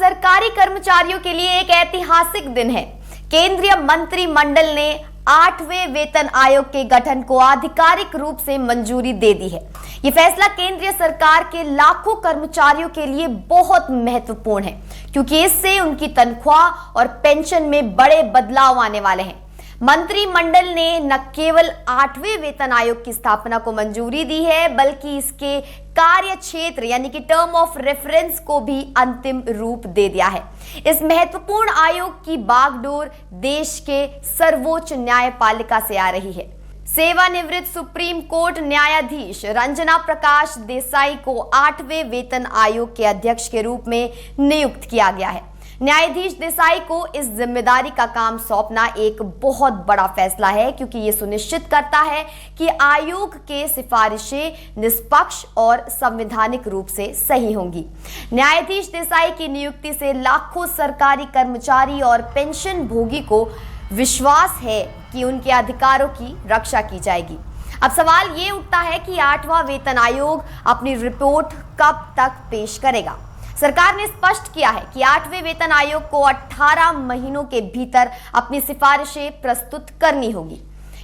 सरकारी कर्मचारियों के लिए एक ऐतिहासिक दिन है। केंद्रीय मंत्रिमंडल ने 8वें वेतन आयोग के गठन को आधिकारिक रूप से मंजूरी दे दी है। यह फैसला केंद्रीय सरकार के लाखों कर्मचारियों के लिए बहुत महत्वपूर्ण है, क्योंकि इससे उनकी तनख्वाह और पेंशन में बड़े बदलाव आने वाले हैं। मंत्रिमंडल ने न केवल 8वें वेतन आयोग की स्थापना को मंजूरी दी है, बल्कि इसके कार्य क्षेत्र यानी कि टर्म ऑफ रेफरेंस को भी अंतिम रूप दे दिया है। इस महत्वपूर्ण आयोग की बागडोर देश के सर्वोच्च न्यायपालिका से आ रही है। सेवानिवृत्त सुप्रीम कोर्ट न्यायाधीश रंजना प्रकाश देसाई को 8वें वेतन आयोग के अध्यक्ष के रूप में नियुक्त किया गया है। न्यायाधीश देसाई को इस जिम्मेदारी का काम सौंपना एक बहुत बड़ा फैसला है, क्योंकि ये सुनिश्चित करता है कि आयोग के सिफारिशें निष्पक्ष और संवैधानिक रूप से सही होंगी। न्यायाधीश देसाई की नियुक्ति से लाखों सरकारी कर्मचारी और पेंशन भोगी को विश्वास है कि उनके अधिकारों की रक्षा की जाएगी। अब सवाल ये उठता है कि 8वां वेतन आयोग अपनी रिपोर्ट कब तक पेश करेगा। सरकार ने स्पष्ट किया है कि 8वें वेतन आयोग को 18 महीनों के भीतर अपनी सिफारिशें प्रस्तुत करनी होगी।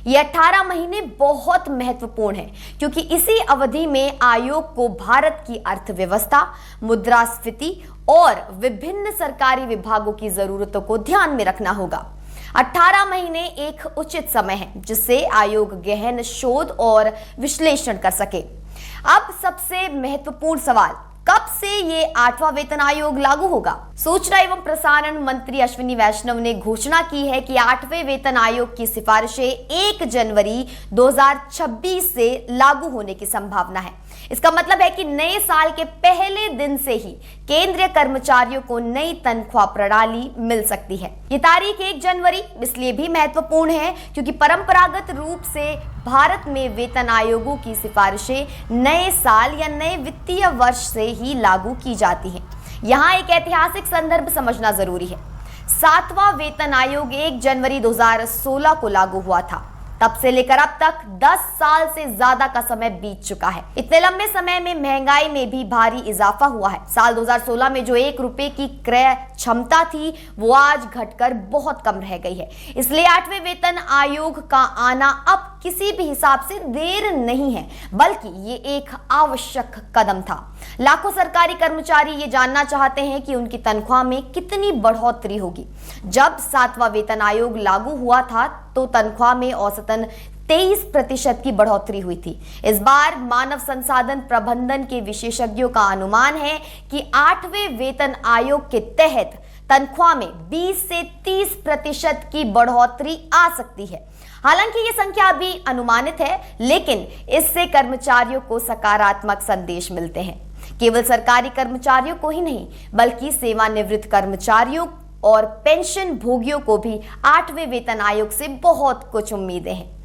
ये 18 महीने बहुत महत्वपूर्ण हैं, क्योंकि इसी अवधि में आयोग को भारत की अर्थव्यवस्था, मुद्रास्फीति और विभिन्न सरकारी विभागों की जरूरतों को ध्यान में रखना होगा। 18 महीने एक उचित समय है, जिससे आयोग गहन शोध और विश्लेषण कर सके। अब सबसे महत्वपूर्ण सवाल, कब से ये 8वां वेतन आयोग लागू होगा? सूचना एवं प्रसारण मंत्री अश्विनी वैष्णव ने घोषणा की है कि 8वें वेतन आयोग की सिफारिशें 1 जनवरी 2026 से लागू होने की संभावना है। इसका मतलब है कि नए साल के पहले दिन से ही केंद्रीय कर्मचारियों को नई तनख्वाह प्रणाली मिल सकती है। ये तारीख 1 जनवरी इसलिए भी महत्वपूर्ण है, क्योंकि परंपरागत रूप से भारत में वेतन आयोगों की सिफारिशें नए साल या नए वित्तीय वर्ष से ही लागू की जाती हैं। यहाँ एक ऐतिहासिक संदर्भ समझना जरूरी है। 7वां वेतन आयोग 1 जनवरी 2016 को लागू हुआ था। तब से लेकर अब तक 10 साल से ज्यादा का समय बीत चुका है। इतने लंबे समय में महंगाई में भी भारी इजाफा हुआ है। साल 2016 में जो 1 रुपए की क्रय क्षमता थी, वो आज घटकर बहुत कम रह गई है। इसलिए 8वें वेतन आयोग का आना अब किसी भी हिसाब से देर नहीं है, बल्कि ये एक आवश्यक कदम था। लाखों सरकारी कर्मचारी ये जानना चाहते हैं कि उनकी तनख्वाह में कितनी बढ़ोतरी होगी। जब 7वां वेतन आयोग लागू हुआ था, तो तनख्वाह में औसतन 23% की बढ़ोतरी हुई थी। इस बार मानव संसाधन प्रबंधन के विशेषज्ञों का अनुमान है कि 8वें वेतन आयोग के तहत तनख्वाह में 20 से 30% की बढ़ोतरी आ सकती है। हालांकि ये संख्या अभी अनुमानित है, लेकिन इससे कर्मचारियों को सकारात्मक संदेश मिलते हैं। केवल सरकारी कर्मचारियों को ही नहीं, बल्कि सेवानिवृत्त कर्मचारियों और पेंशन भोगियों को भी 8वें वेतन आयोग से बहुत कुछ उम्मीदें हैं।